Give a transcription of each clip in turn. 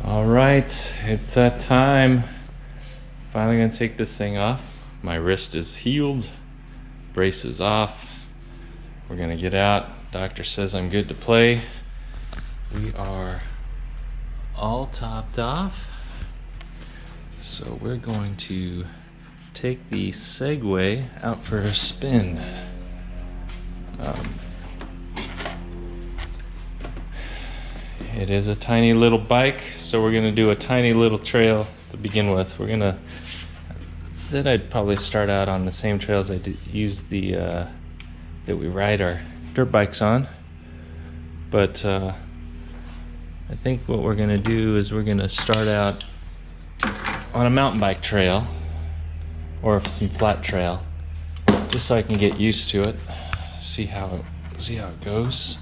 All right, it's that time. Finally gonna take this thing off. My wrist is healed, brace is off. We're gonna get out. Doctor says I'm good to play. We are all topped off. So we're going to take the Segway out for a spin. It is a tiny little bike, so we're gonna do a tiny little trail to begin with. I said I'd probably start out on the same trails I use that we ride our dirt bikes on. But I think what we're gonna do is we're gonna start out on a mountain bike trail or some flat trail, just so I can get used to it, see how it goes.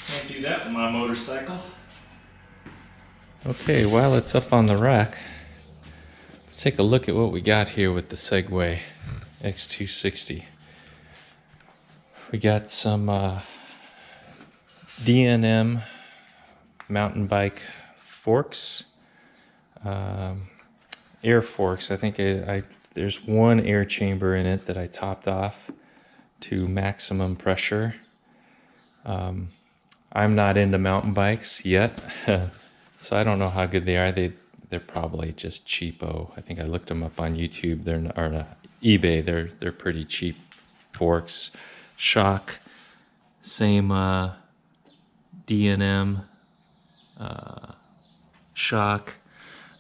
Can't do that with my motorcycle. Okay, while it's up on the rack, let's take a look at what we got here with the Segway x260. We got some D&M mountain bike forks, air forks. I think there's one air chamber in it that I topped off to maximum pressure. I'm not into mountain bikes yet, so I don't know how good they are. They're probably just cheapo. I think I looked them up on YouTube. Or eBay. They're pretty cheap forks. Shock, same D&M shock.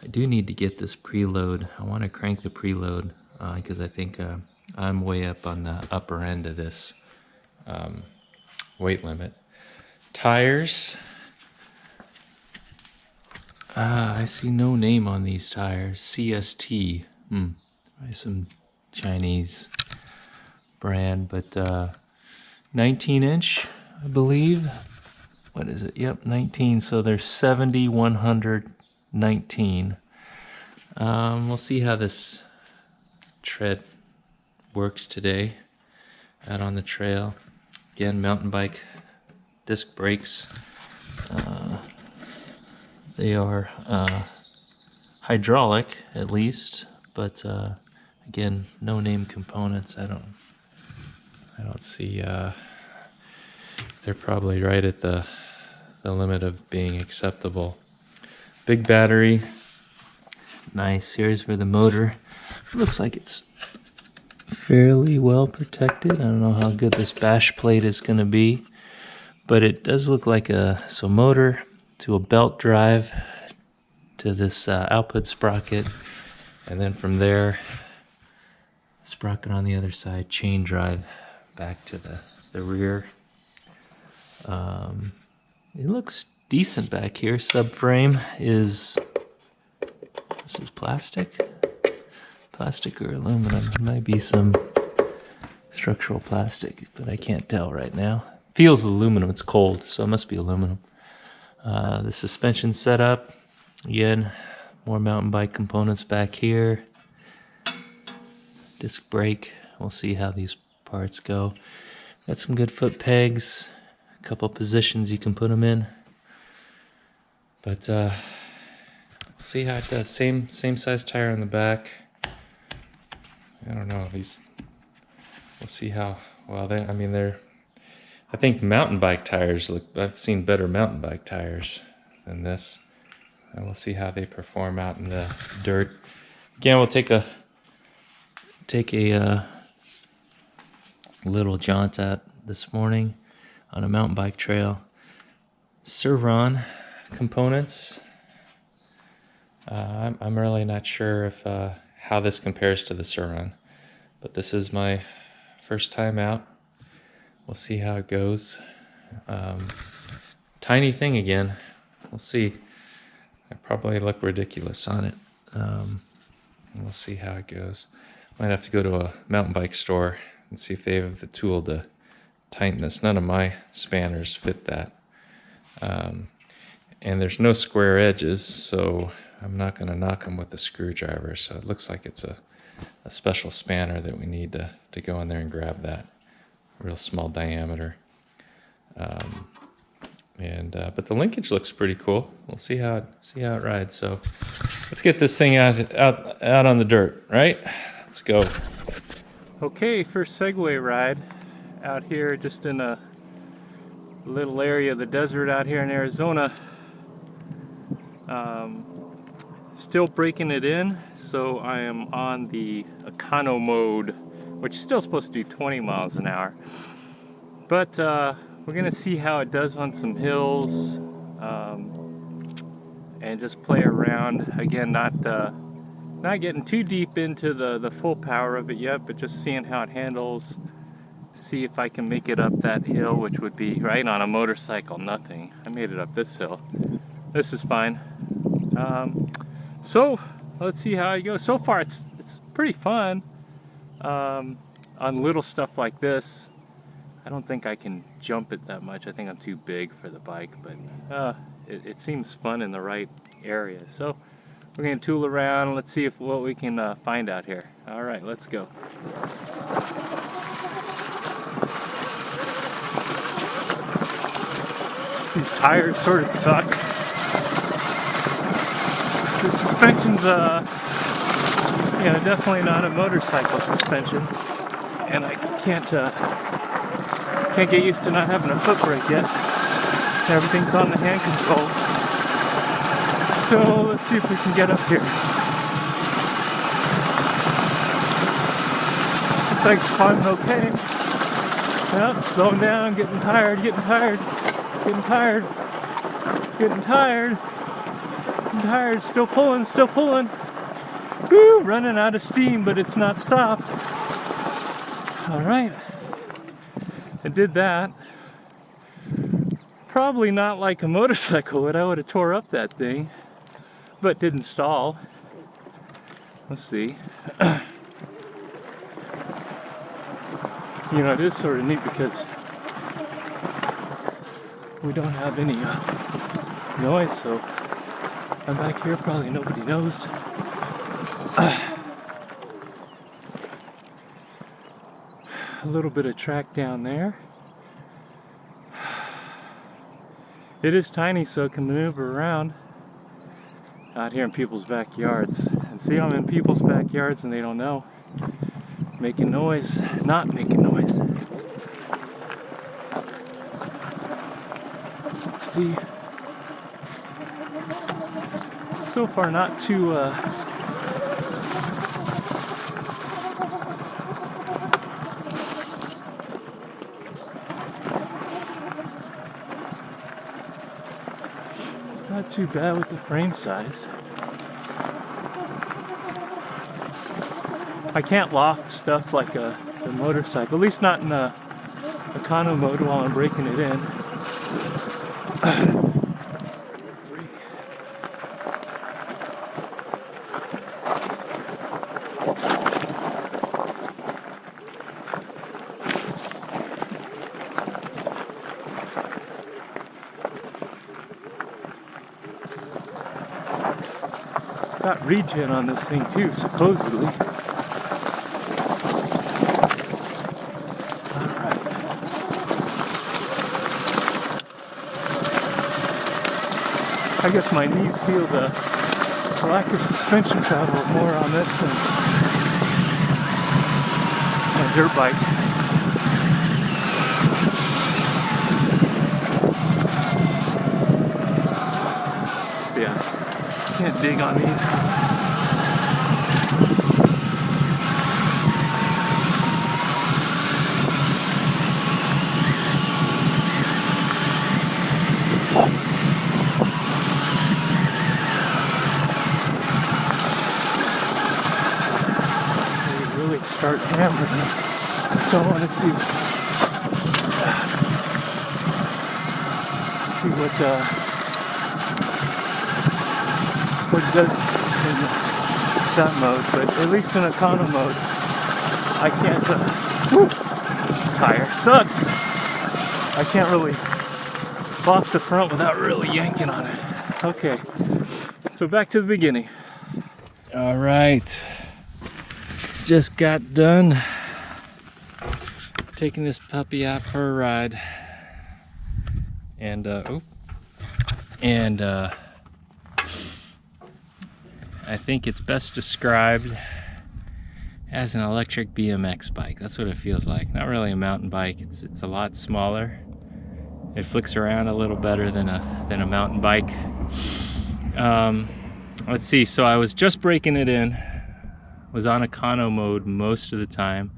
I do need to get this preload. I want to crank the preload because I think I'm way up on the upper end of this weight limit. Tires. I see no name on these tires. CST. Some Chinese brand, but 19-inch, I believe. What is it? Yep, 19. So they're 70, 100, 19. We'll see how this tread works today out on the trail. Again, mountain bike disc brakes. They are hydraulic, at least, but again, no name components. I don't see. They're probably right at the limit of being acceptable. Big battery. Nice. Here's where the motor looks like it's fairly well protected. I don't know how good this bash plate is going to be, but it does look like a motor to a belt drive to this output sprocket, and then from there, sprocket on the other side, chain drive back to the rear. It looks decent back here. Subframe is plastic or aluminum. It might be some structural plastic, but I can't tell right now. Feels aluminum. It's cold, so it must be aluminum. The suspension setup, again, more mountain bike components back here. Disc brake, we'll see how these parts go. Got some good foot pegs, a couple positions you can put them in. But we'll see how it does. Same size tire on the back. I don't know, we'll see how well they're. I think mountain bike tires I've seen better mountain bike tires than this. And we'll see how they perform out in the dirt. Again, we'll take a little jaunt out this morning on a mountain bike trail. Servon components. I'm really not sure if how this compares to the Servon, but this is my first time out. We'll see how it goes. Tiny thing again. We'll see. I probably look ridiculous on it. We'll see how it goes. Might have to go to a mountain bike store and see if they have the tool to tighten this. None of my spanners fit that. And there's no square edges, so I'm not going to knock them with a screwdriver. So it looks like it's a special spanner that we need to go in there and grab that real small diameter. But the linkage looks pretty cool. We'll see how it rides. So let's get this thing out on the dirt, right? Let's go. Okay, first Segway ride out here, just in a little area of the desert out here in Arizona. Still breaking it in, so I am on the econo mode, which is still supposed to do 20 miles an hour. But we're gonna see how it does on some hills, and just play around. Again, not getting too deep into the full power of it yet, but just seeing how it handles. See if I can make it up that hill, which would be right on a motorcycle. Nothing. I made it up this hill. This is fine. So let's see how it goes. So far, it's pretty fun. On little stuff like this, I don't think I can jump it that much. I think I'm too big for the bike, but it seems fun in the right area. So we're gonna tool around. Let's see what we can find out here. All right, let's go. These tires sort of suck. The suspension's, definitely not a motorcycle suspension, and I can't get used to not having a foot brake yet. Everything's on the hand controls. So let's see if we can get up here. Looks like it's climbing okay. Well, slowing down, getting tired. Still pulling. Woo, running out of steam, but it's not stopped. All right, I did that. Probably not like a motorcycle would. I would have tore up that thing, but didn't stall. Let's see. It is sort of neat because we don't have any noise, so I'm back here, probably nobody knows. A little bit of track down there. It is tiny, so it can maneuver around out here in people's backyards. And see, I'm in people's backyards and they don't know. Making noise, not making noise. Let's see. So far, not too not too bad with the frame size. I can't loft stuff like the motorcycle, at least not in the econo mode while I'm breaking it in. Got regen on this thing too, supposedly. I guess my knees feel the lack of suspension travel more on this than a dirt bike. So yeah, can't dig on these. Start hammering, so I want to see what it does in that mode. But at least in econo mode, I can't. Tire sucks. I can't really off the front without really yanking on it. Okay, so back to the beginning. All right, just got done taking this puppy out for a ride, and I think it's best described as an electric BMX bike. That's what it feels like. Not really a mountain bike. It's a lot smaller. It flicks around a little better than a mountain bike. Let's see. So I was just breaking it in. Was on econo mode most of the time.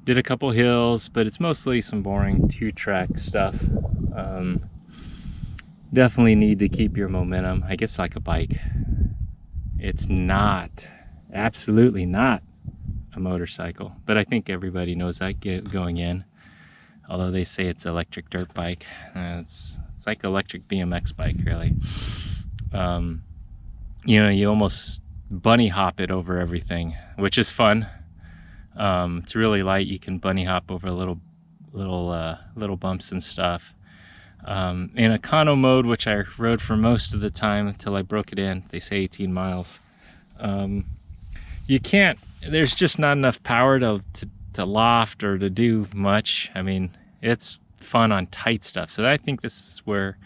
Did a couple hills, but it's mostly some boring 2-track stuff. Definitely need to keep your momentum. I guess like a bike. It's not, absolutely not a motorcycle, but I think everybody knows that going in. Although they say it's electric dirt bike, it's like electric BMX bike, really. You know, you almost bunny hop it over everything, which is fun. It's really light. You can bunny hop over little bumps and stuff. In econo mode, which I rode for most of the time until I broke it in, they say 18 miles. You can't. There's just not enough power to loft or to do much. I mean, it's fun on tight stuff. So I think this is where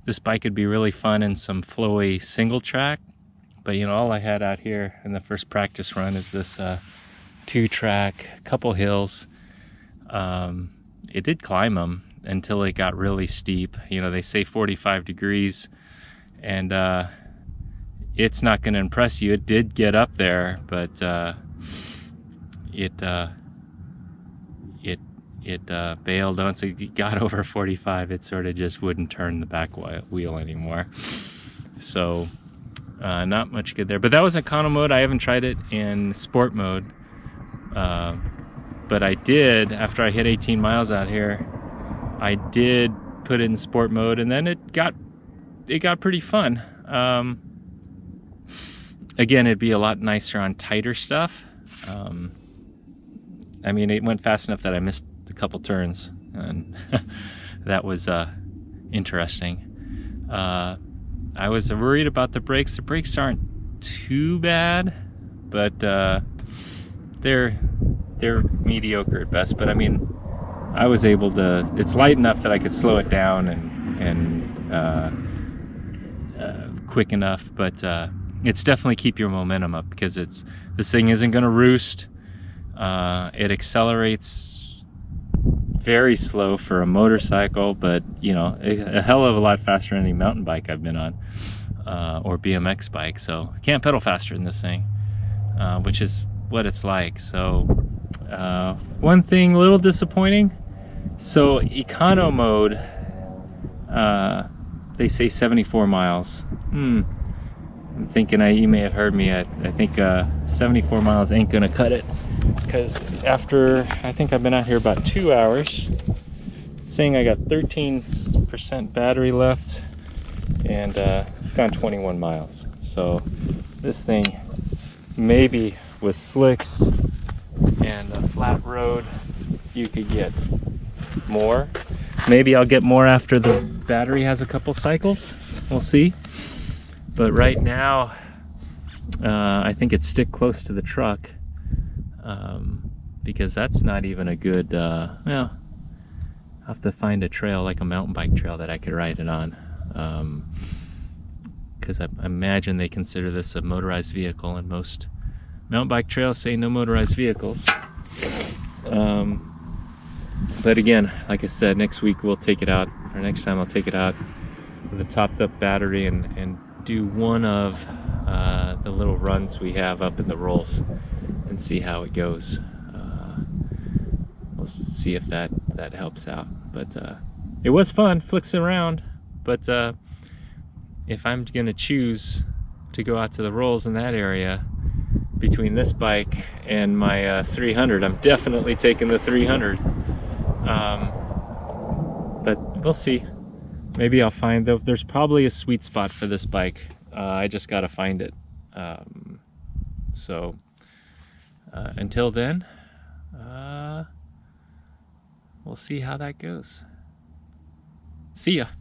this bike could be really fun in some flowy single track. But you know, all I had out here in the first practice run is this 2-track, couple hills. It did climb them until it got really steep. You know, they say 45 degrees, and it's not going to impress you. It did get up there, but it bailed. Once it got over 45, it sort of just wouldn't turn the back wheel anymore. So not much good there. But that was econo mode. I haven't tried it in sport mode, but I did, after I hit 18 miles out here, I did put it in sport mode, and then it got pretty fun. Again, it'd be a lot nicer on tighter stuff. I mean, it went fast enough that I missed a couple turns, and that was interesting. I was worried about the brakes. The brakes aren't too bad, but they're mediocre at best. But I mean, I was able to. It's light enough that I could slow it down and quick enough, but it's definitely keep your momentum up, because this thing isn't going to roost. It accelerates very slow for a motorcycle, but you know, a hell of a lot faster than any mountain bike I've been on, or BMX bike. So I can't pedal faster than this thing, which is what it's like. So one thing, a little disappointing. So econo mode, they say 74 miles. I'm thinking you may have heard me. I think 74 miles ain't gonna cut it, because after, I think I've been out here about 2 hours, it's saying I got 13% battery left, and gone 21 miles. So this thing, maybe with slicks and a flat road, you could get more. Maybe I'll get more after the battery has a couple cycles. We'll see. But right now, I think it's stick close to the truck, because that's not even a good, well, I'll have to find a trail, like a mountain bike trail, that I could ride it on. Because I imagine they consider this a motorized vehicle, and most mountain bike trails say no motorized vehicles. But again, like I said, next week we'll take it out, or next time I'll take it out with a topped up battery and do one of the little runs we have up in the rolls and see how it goes. We'll see if that helps out. But it was fun, flicks around. But if I'm gonna choose to go out to the rolls in that area between this bike and my 300, I'm definitely taking the 300. But we'll see. Maybe I'll find, though, there's probably a sweet spot for this bike. I just gotta find it. So until then, we'll see how that goes. See ya.